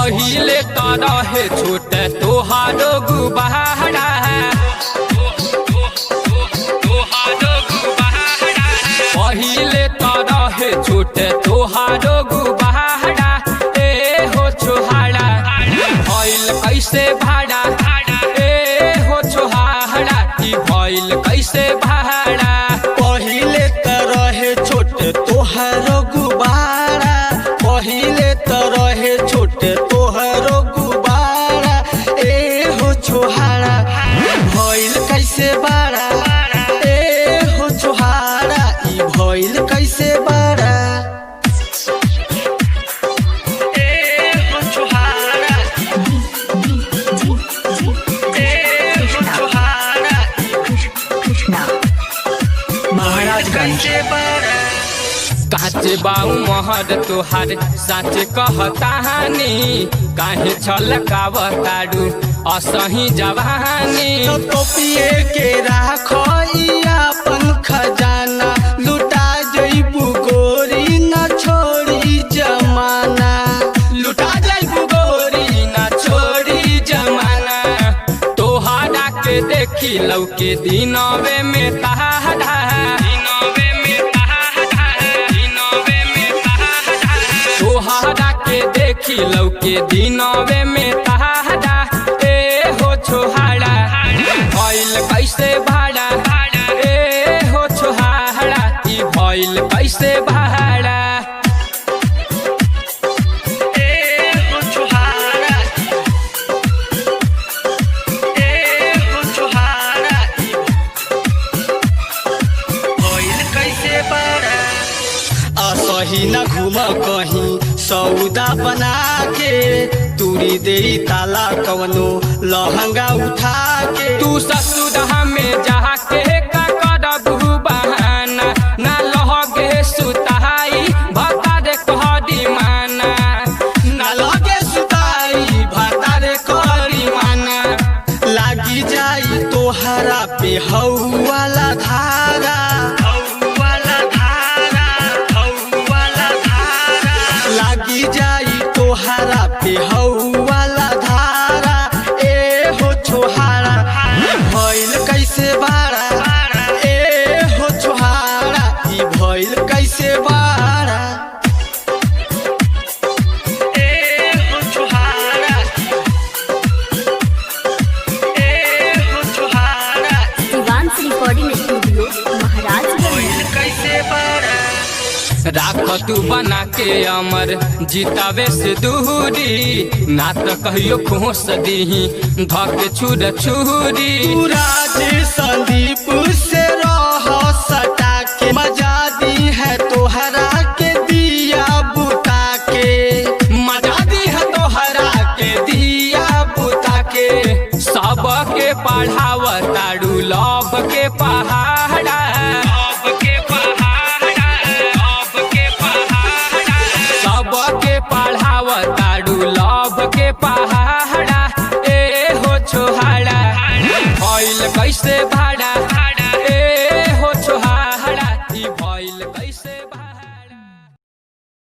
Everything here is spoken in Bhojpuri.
पहिले तो रहे छोटे तोहारो गुबारा पहिले तो रहे छोटे तोहारो गुबारा ए हो छोहाड़ा भइल कैसे भाड़ा ए हो छोहाड़ा ई भइल कैसे भाड़ा पहिले तो रहे छोटे तोहारो गुबारा पहिले तो रहे छोटे तोहारो गुबारा ए हो छोहाड़ा भइल कैसे बाड़ा ए हो छोहाड़ा ई भइल कैसे बाड़ा ए हो छोहाड़ा ए हो छोहाड़ा महाराजगंज काचे बाऊ महर तोहार साच कहतानी काहे छलकावताडू असही जवानी टोपिए के राखइया अपन खजाना लुटा जइबू गोरी न छोड़ी जमाना लुटा जाइबू गोरी ना छोड़ी जमाना तोहारा के देखी लौके दिनवे में तहारा तोहारा के देखी लौके दिनवे में तहारा ए हो छोहाड़ा भइल कैसे भाड़ा ए हो छोहाड़ा ई भइल कैसे भाड़ा ए हो छोहाड़ा ए हो छोहाड़ा भइल कैसे बाड़ा असही न घूम कहीं सौदा बना के तुरी दे ताला कवनो लहंगा उठा के तू ससुर में जाके का करबू बहाना ना लहगे सुताई भतार कहरी माना ना लगे सुताई भातार करी माना लागी जाई तोहरा पे हौ वाला धारा लागी जाई तोहरा पे हौ वाला धारा ए हो छोहाड़ा भइल कैसे बाड़ा ए हो छोहाड़ा ई भइल कैसे बाड़ा ए हो छोहाड़ा ए हो छोहाड़ा शिवांश रिकॉर्डिंग स्टूडियो महाराजगंज भइल कैसे बाड़ा राख तू बना के अमर जीतावे से दूरी ना तो कहियो खोस दीही धके छुर छुरी तू राज संदीप से